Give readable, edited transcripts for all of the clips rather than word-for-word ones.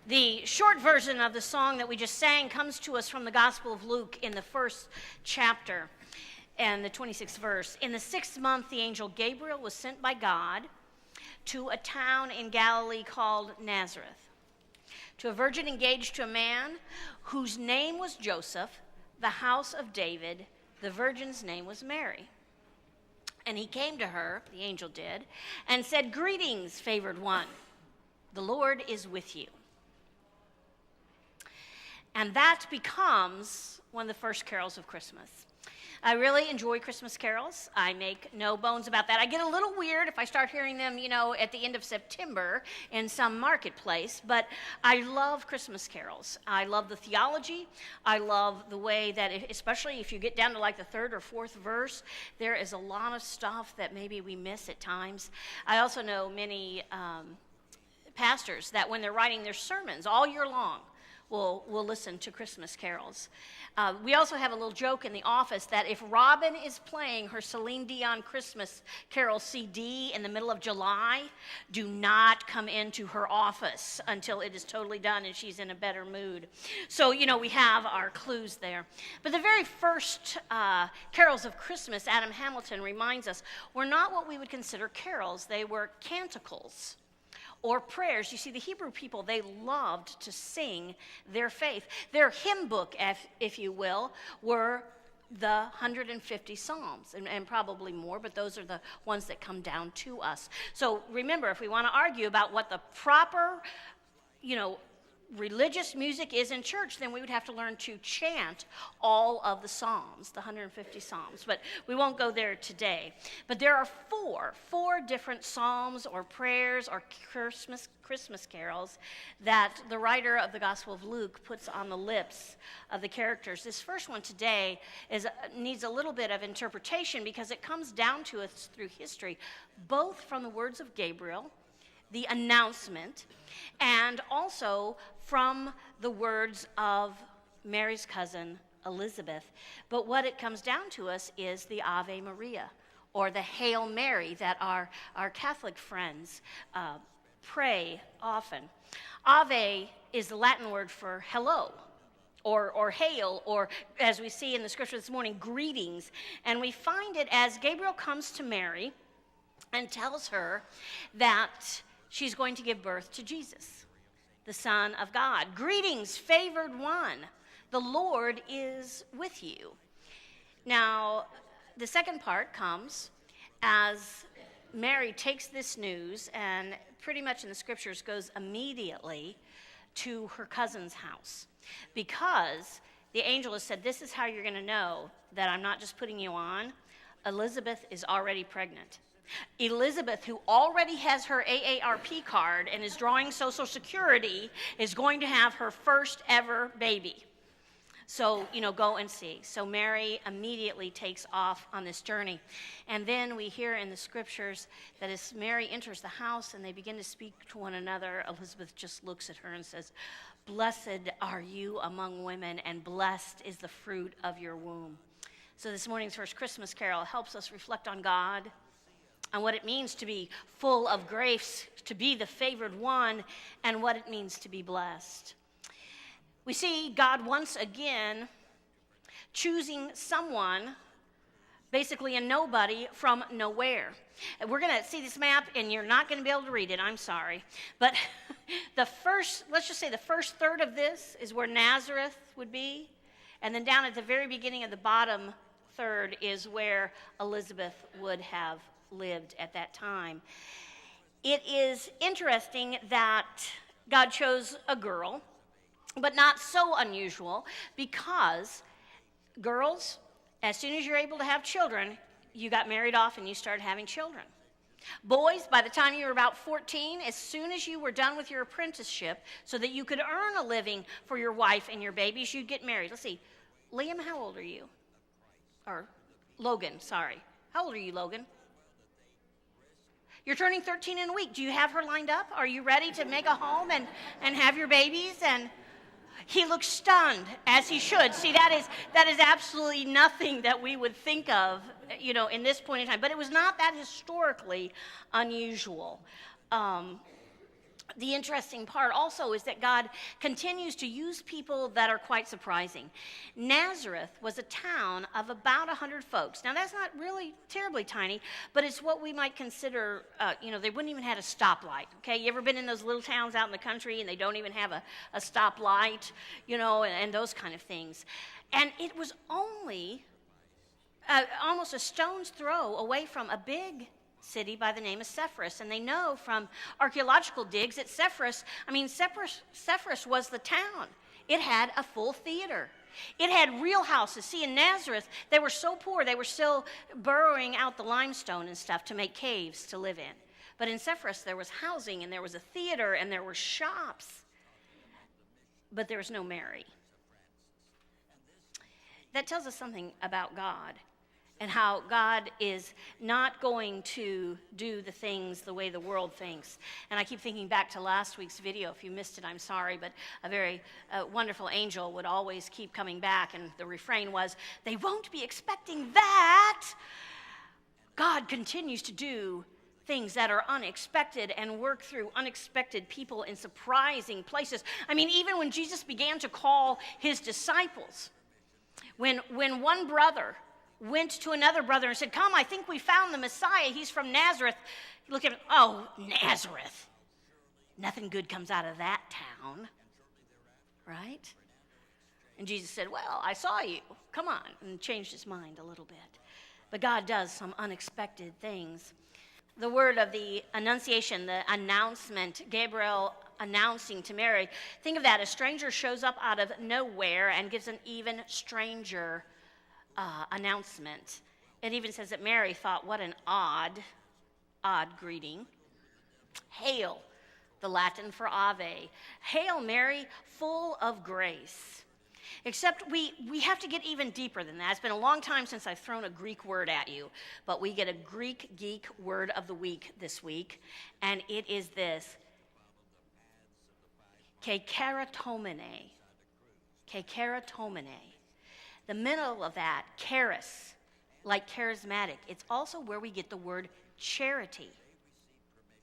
The short version of the song that we just sang comes to us from the Gospel of Luke in the first chapter and the 26th verse. In the 6th month, the angel Gabriel was sent by God to a town in Galilee called Nazareth, to a virgin engaged to a man whose name was Joseph, the house of David. The virgin's name was Mary. And he came to her, the angel did, and said, "Greetings, favored one. The Lord is with you." And that becomes one of the first carols of Christmas. I really enjoy Christmas carols. I make no bones about that. I get a little weird if I start hearing them, at the end of September in some marketplace, but I love Christmas carols. I love the theology. I love the way that, especially if you get down to like the 3rd or 4th verse, there is a lot of stuff that maybe we miss at times. I also know many pastors that when they're writing their sermons all year long, we'll listen to Christmas carols. We also have a little joke in the office that if Robin is playing her Celine Dion Christmas Carol CD in the middle of July, do not come into her office until it is totally done and she's in a better mood. So, we have our clues there. But the very first carols of Christmas, Adam Hamilton reminds us, were not what we would consider carols. They were canticles or prayers. You see, the Hebrew people, they loved to sing their faith. Their hymn book, if you will, were the 150 Psalms, and probably more, but those are the ones that come down to us. So remember, if we want to argue about what the proper, religious music is in church, then we would have to learn to chant all of the Psalms, the 150 Psalms. But we won't go there today. But there are four different Psalms or prayers or Christmas carols that the writer of the Gospel of Luke puts on the lips of the characters. This first one today needs a little bit of interpretation because it comes down to us through history, both from the words of Gabriel, the announcement, and also from the words of Mary's cousin, Elizabeth. But what it comes down to us is the Ave Maria, or the Hail Mary that our Catholic friends pray often. Ave is the Latin word for hello, or hail, or as we see in the scripture this morning, greetings. And we find it as Gabriel comes to Mary and tells her that she's going to give birth to Jesus, the Son of God. "Greetings, favored one. The Lord is with you." Now, the second part comes as Mary takes this news and pretty much in the scriptures goes immediately to her cousin's house, because the angel has said, "This is how you're going to know that I'm not just putting you on. Elizabeth is already pregnant." Elizabeth, who already has her AARP card and is drawing Social Security, is going to have her first ever baby. So, go and see. So Mary immediately takes off on this journey. And then we hear in the scriptures that as Mary enters the house and they begin to speak to one another, Elizabeth just looks at her and says, "Blessed are you among women, and blessed is the fruit of your womb." So this morning's first Christmas carol helps us reflect on God, on what it means to be full of grace, to be the favored one, and what it means to be blessed. We see God once again choosing someone, basically a nobody from nowhere. And we're going to see this map, and you're not going to be able to read it, I'm sorry. But let's just say the first third of this is where Nazareth would be, and then down at the very beginning of the bottom third is where Elizabeth would have lived at that time. It is interesting that God chose a girl, but not so unusual, because girls, as soon as you're able to have children, you got married off and you started having children. Boys, by the time you were about 14, as soon as you were done with your apprenticeship, so that you could earn a living for your wife and your babies, you'd get married. Let's see, Liam, how old are you? Or Logan, sorry. How old are you, Logan? You're turning 13 in a week. Do you have her lined up? Are you ready to make a home and have your babies? And he looks stunned, as he should. See, that is absolutely nothing that we would think of, in this point in time. But it was not that historically unusual. the interesting part also is that God continues to use people that are quite surprising. Nazareth was a town of about 100 folks. Now, that's not really terribly tiny, but it's what we might consider, they wouldn't even have a stoplight, okay? You ever been in those little towns out in the country and they don't even have a stoplight, and those kind of things. And it was only almost a stone's throw away from a big city by the name of Sepphoris. And they know from archaeological digs that Sepphoris was the town. It had a full theater. It had real houses. See, in Nazareth, they were so poor, they were still burrowing out the limestone and stuff to make caves to live in. But in Sepphoris, there was housing, and there was a theater, and there were shops. But there was no Mary. That tells us something about God, and how God is not going to do the things the way the world thinks. And I keep thinking back to last week's video. If you missed it, I'm sorry, but a very wonderful angel would always keep coming back, and the refrain was, "They won't be expecting that." God continues to do things that are unexpected and work through unexpected people in surprising places. I mean, even when Jesus began to call his disciples, when one brother went to another brother and said, "Come, I think we found the Messiah. He's from Nazareth." Look at him. "Oh, Nazareth. Nothing good comes out of that town." Right? And Jesus said, "Well, I saw you. Come on," and changed his mind a little bit. But God does some unexpected things. The word of the Annunciation, the announcement, Gabriel announcing to Mary, think of that. A stranger shows up out of nowhere and gives an even stranger announcement. It even says that Mary thought, what an odd greeting. Hail, the Latin for Ave. Hail Mary, full of grace. Except we have to get even deeper than that. It's been a long time since I've thrown a Greek word at you, but we get a Greek geek word of the week this week, and it is this: kekeratomene. Kekeratomene. The middle of that, charis, like charismatic. It's also where we get the word charity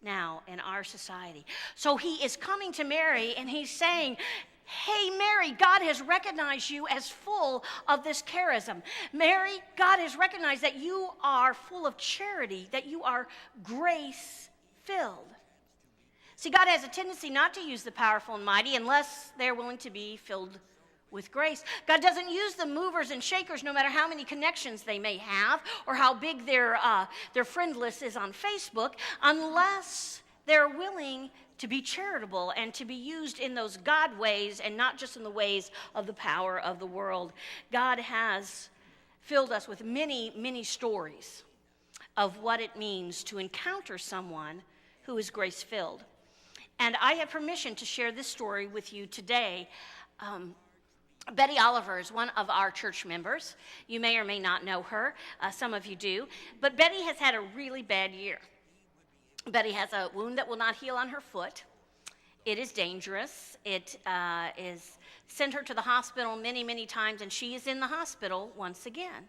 now in our society. So he is coming to Mary and he's saying, "Hey, Mary, God has recognized you as full of this charism. Mary, God has recognized that you are full of charity, that you are grace-filled." See, God has a tendency not to use the powerful and mighty unless they're willing to be filled with grace. God doesn't use the movers and shakers, no matter how many connections they may have or how big their friend list is on Facebook, unless they're willing to be charitable and to be used in those God ways and not just in the ways of the power of the world. God has filled us with many, many stories of what it means to encounter someone who is grace-filled. And I have permission to share this story with you today. Betty Oliver is one of our church members. You may or may not know her. Some of you do. But Betty has had a really bad year. Betty has a wound that will not heal on her foot. It is dangerous. It is sent her to the hospital many, many times, and she is in the hospital once again.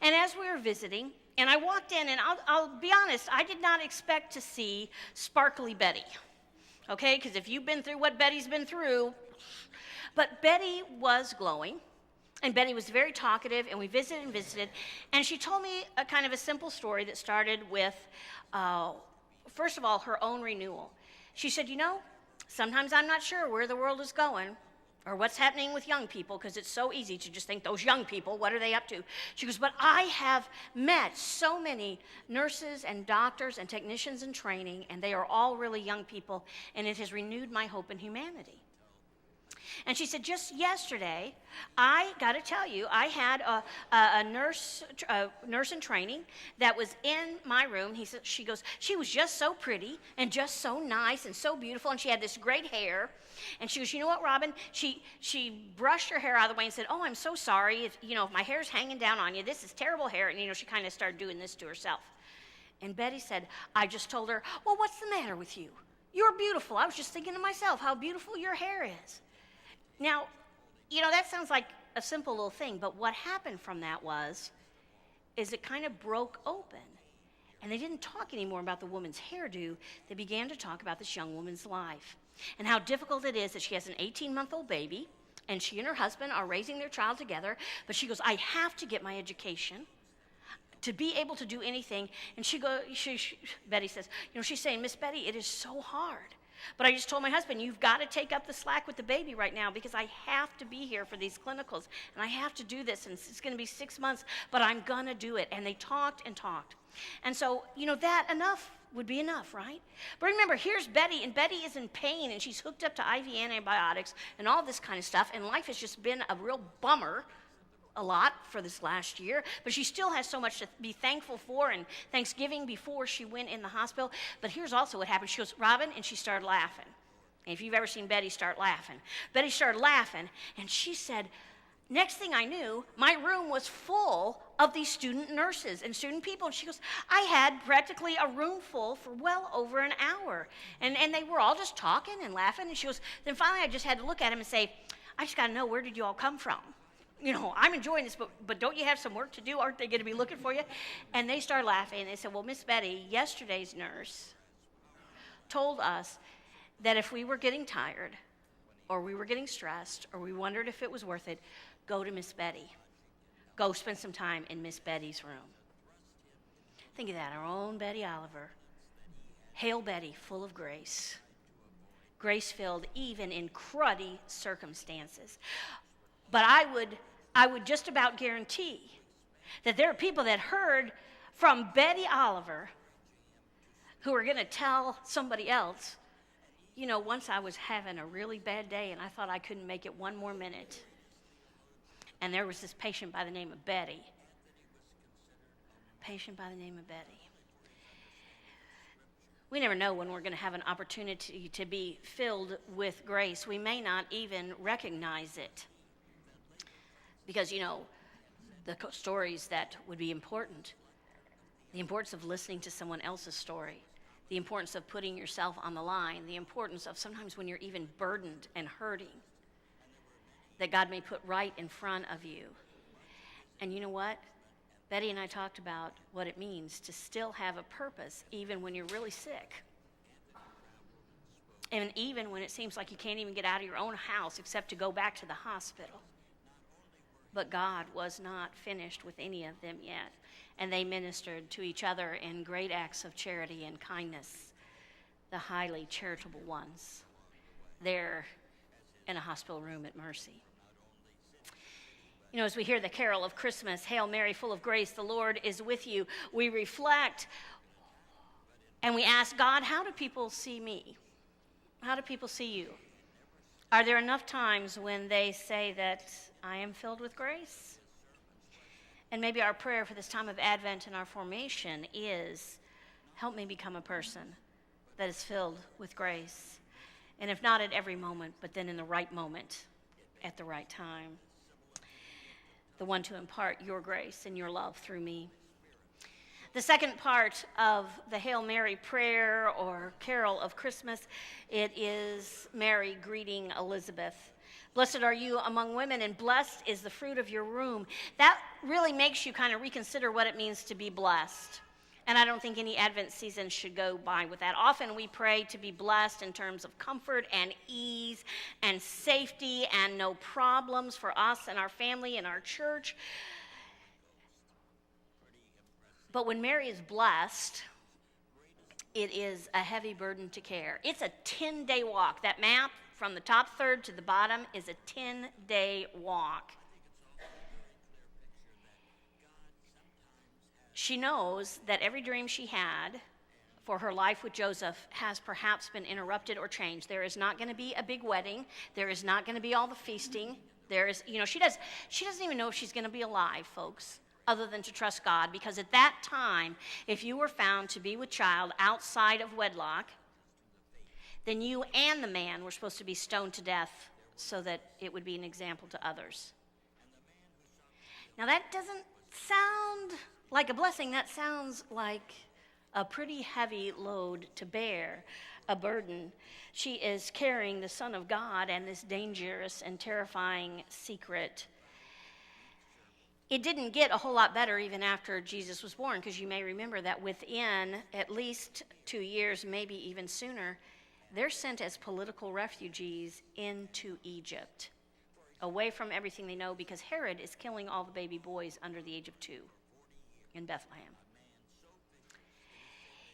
And as we were visiting, and I walked in, and I'll be honest, I did not expect to see sparkly Betty. Okay, because if you've been through what Betty's been through, but Betty was glowing, and Betty was very talkative, and we visited and visited, and she told me a kind of a simple story that started with, first of all, her own renewal. She said, sometimes I'm not sure where the world is going or what's happening with young people, because it's so easy to just think, those young people, what are they up to? She goes, but I have met so many nurses and doctors and technicians in training, and they are all really young people, and it has renewed my hope in humanity. And she said, just yesterday, I got to tell you, I had a nurse in training that was in my room. She goes, she was just so pretty and just so nice and so beautiful, and she had this great hair. And she goes, you know what, Robin? She brushed her hair out of the way and said, oh, I'm so sorry if my hair's hanging down on you. This is terrible hair. And, she kind of started doing this to herself. And Betty said, I just told her, well, what's the matter with you? You're beautiful. I was just thinking to myself how beautiful your hair is. Now, that sounds like a simple little thing, but what happened from that is it kind of broke open. And they didn't talk anymore about the woman's hairdo. They began to talk about this young woman's life and how difficult it is that she has an 18-month-old baby, and she and her husband are raising their child together. But she goes, I have to get my education to be able to do anything. And Betty says, she's saying, Miss Betty, it is so hard. But I just told my husband, you've got to take up the slack with the baby right now, because I have to be here for these clinicals, and I have to do this, and it's going to be 6 months, but I'm going to do it. And they talked and talked. And so, that enough would be enough, right? But remember, here's Betty, and Betty is in pain, and she's hooked up to IV antibiotics and all this kind of stuff, and life has just been a real bummer a lot for this last year, but she still has so much to be thankful for, and Thanksgiving before she went in the hospital. But here's also what happened. She goes, Robin, and she started laughing. And if you've ever seen Betty start laughing, Betty started laughing, and she said, next thing I knew, my room was full of these student nurses and student people. And she goes, I had practically a room full for well over an hour. And they were all just talking and laughing. And she goes, then finally I just had to look at him and say, I just got to know, where did you all come from? I'm enjoying this, but don't you have some work to do? Aren't they going to be looking for you? And they started laughing. And they said, well, Miss Betty, yesterday's nurse told us that if we were getting tired or we were getting stressed or we wondered if it was worth it, go to Miss Betty. Go spend some time in Miss Betty's room. Think of that, our own Betty Oliver. Hail Betty, full of grace. Grace-filled even in cruddy circumstances. But I would just about guarantee that there are people that heard from Betty Oliver who are going to tell somebody else, once I was having a really bad day and I thought I couldn't make it one more minute. And there was this patient by the name of Betty. Patient by the name of Betty. We never know when we're going to have an opportunity to be filled with grace. We may not even recognize it. Because, the stories that would be important, the importance of listening to someone else's story, the importance of putting yourself on the line, the importance of sometimes when you're even burdened and hurting, that God may put right in front of you. And you know what? Betty and I talked about what it means to still have a purpose even when you're really sick. And even when it seems like you can't even get out of your own house except to go back to the hospital. But God was not finished with any of them yet. And they ministered to each other in great acts of charity and kindness, the highly charitable ones, there in a hospital room at Mercy. As we hear the carol of Christmas, Hail Mary, full of grace, the Lord is with you, we reflect and we ask God, how do people see me? How do people see you? Are there enough times when they say that I am filled with grace? And maybe our prayer for this time of Advent and our formation is, help me become a person that is filled with grace. And if not at every moment, but then in the right moment, at the right time. The one to impart your grace and your love through me. The second part of the Hail Mary prayer or carol of Christmas, it is Mary greeting Elizabeth. Blessed are you among women, and blessed is the fruit of your womb. That really makes you kind of reconsider what it means to be blessed. And I don't think any Advent season should go by with that. Often we pray to be blessed in terms of comfort and ease and safety and no problems for us and our family and our church. But when Mary is blessed, it is a heavy burden to carry. It's a 10-day walk. That map from the top third to the bottom is a 10-day walk. She knows that every dream she had for her life with Joseph has perhaps been interrupted or changed. There is not going to be a big wedding. There is not going to be all the feasting. There is, she doesn't even know if she's going to be alive, folks, other than to trust God, because at that time, if you were found to be with child outside of wedlock, then you and the man were supposed to be stoned to death so that it would be an example to others. Now that doesn't sound like a blessing. That sounds like a pretty heavy load to bear, a burden. She is carrying the Son of God and this dangerous and terrifying secret. It didn't get a whole lot better even after Jesus was born, because you may remember that within at least 2 years, maybe even sooner, they're sent as political refugees into Egypt, away from everything they know, because Herod is killing all the baby boys under the age of 2 in Bethlehem.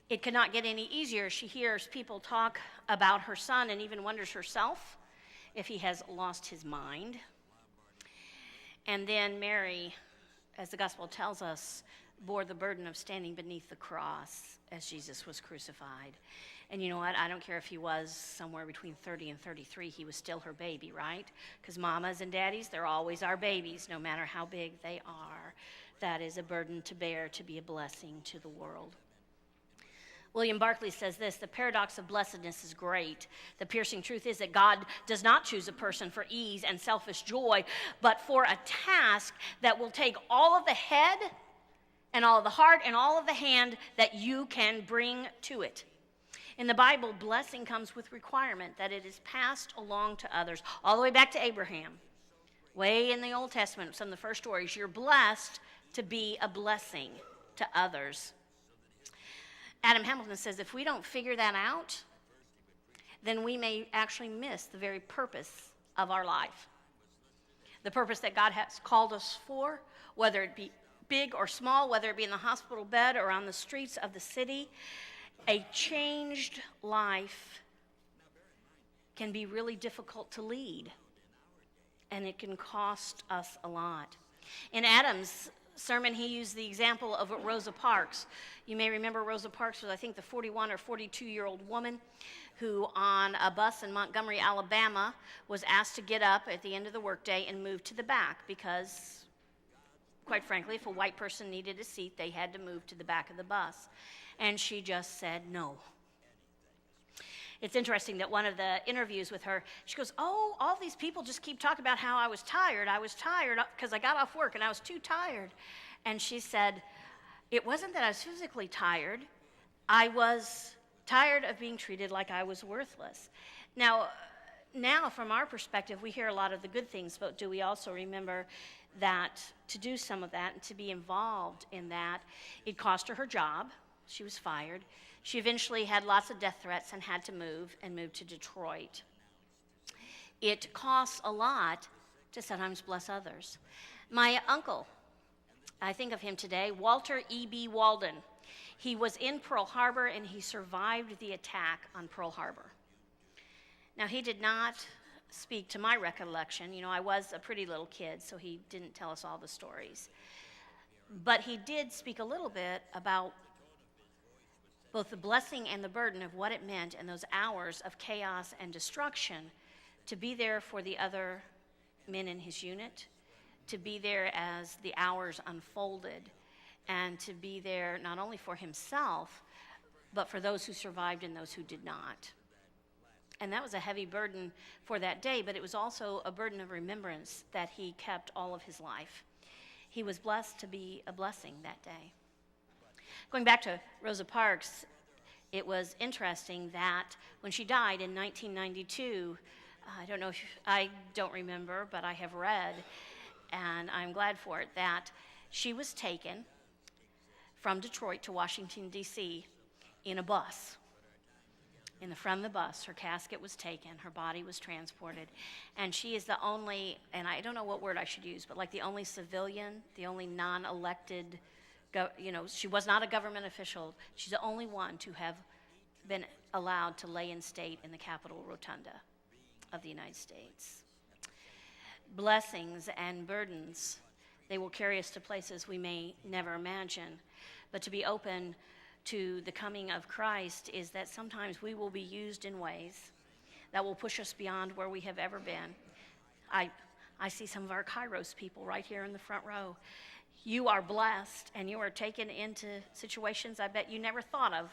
It could not get any easier. She hears people talk about her son and even wonders herself if he has lost his mind. And then Mary, as the gospel tells us, bore the burden of standing beneath the cross as Jesus was crucified. And you know what? I don't care if he was somewhere between 30 and 33, he was still her baby, right? Because mamas and daddies, they're always our babies, no matter how big they are. That is a burden to bear, to be a blessing to the world. William Barclay says this: the paradox of blessedness is great. The piercing truth is that God does not choose a person for ease and selfish joy, but for a task that will take all of the head and all of the heart and all of the hand that you can bring to it. In the Bible, blessing comes with requirement that it is passed along to others, all the way back to Abraham. Way in the Old Testament, some of the first stories, you're blessed to be a blessing to others. Adam Hamilton says if we don't figure that out, then we may actually miss the very purpose of our life. The purpose that God has called us for, whether it be big or small, whether it be in the hospital bed or on the streets of the city. A changed life can be really difficult to lead, and it can cost us a lot. In Adam's sermon, he used the example of Rosa Parks. You may remember Rosa Parks was, I think, the 41 or 42-year-old woman who on a bus in Montgomery, Alabama, was asked to get up at the end of the workday and move to the back because, quite frankly, if a white person needed a seat, they had to move to the back of the bus. And she just said no. It's interesting that one of the interviews with her, she goes, oh, all these people just keep talking about how I was tired because I got off work and I was too tired. And she said, it wasn't that I was physically tired. I was tired of being treated like I was worthless. Now, from our perspective, we hear a lot of the good things, but do we also remember that to do some of that and to be involved in that, it cost her job. She was fired. She eventually had lots of death threats and had to move to Detroit. It costs a lot to sometimes bless others. My uncle, I think of him today, Walter E.B. Walden. He was in Pearl Harbor and he survived the attack on Pearl Harbor. Now, he did not speak to my recollection. You know, I was a pretty little kid, so he didn't tell us all the stories. But he did speak a little bit about both the blessing and the burden of what it meant in those hours of chaos and destruction to be there for the other men in his unit, to be there as the hours unfolded, and to be there not only for himself, but for those who survived and those who did not. And that was a heavy burden for that day, but it was also a burden of remembrance that he kept all of his life. He was blessed to be a blessing that day. Going back to Rosa Parks, it was interesting that when she died in 1992, I don't remember, but I have read, and I'm glad for it, that she was taken from Detroit to Washington, D.C. in a bus. In the front of the bus, her casket was taken, her body was transported, and she is the only, and I don't know what word I should use, but like the only civilian, the only non-elected, she was not a government official. She's the only one to have been allowed to lay in state in the Capitol Rotunda of the United States. Blessings and burdens, they will carry us to places we may never imagine, but to be open to the coming of Christ is that sometimes we will be used in ways that will push us beyond where we have ever been. I see some of our Kairos people right here in the front row. You are blessed, and you are taken into situations I bet you never thought of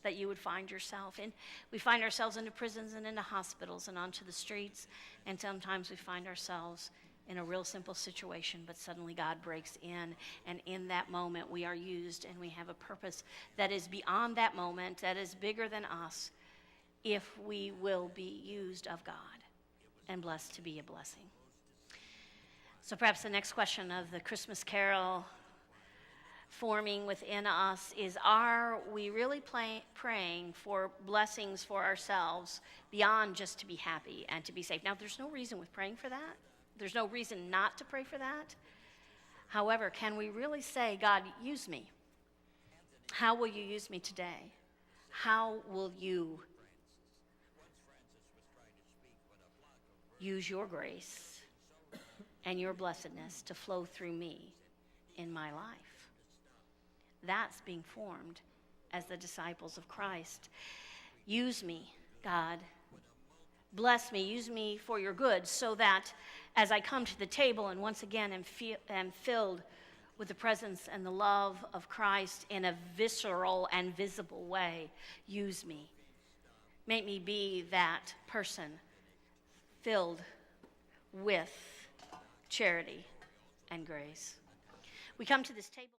that you would find yourself in. We find ourselves into prisons and into hospitals and onto the streets, and sometimes we find ourselves in a real simple situation, but suddenly God breaks in, and in that moment we are used, and we have a purpose that is beyond that moment, that is bigger than us, if we will be used of God and blessed to be a blessing. So perhaps the next question of the Christmas carol forming within us is, are we really praying for blessings for ourselves beyond just to be happy and to be safe? Now, there's no reason with praying for that. There's no reason not to pray for that. However, can we really say, God, use me? How will you use me today? How will you use your grace and your blessedness to flow through me in my life? That's being formed as the disciples of Christ. Use me, God. Bless me, use me for your good, so that as I come to the table and once again am filled with the presence and the love of Christ in a visceral and visible way, use me. Make me be that person filled with charity and grace. We come to this table.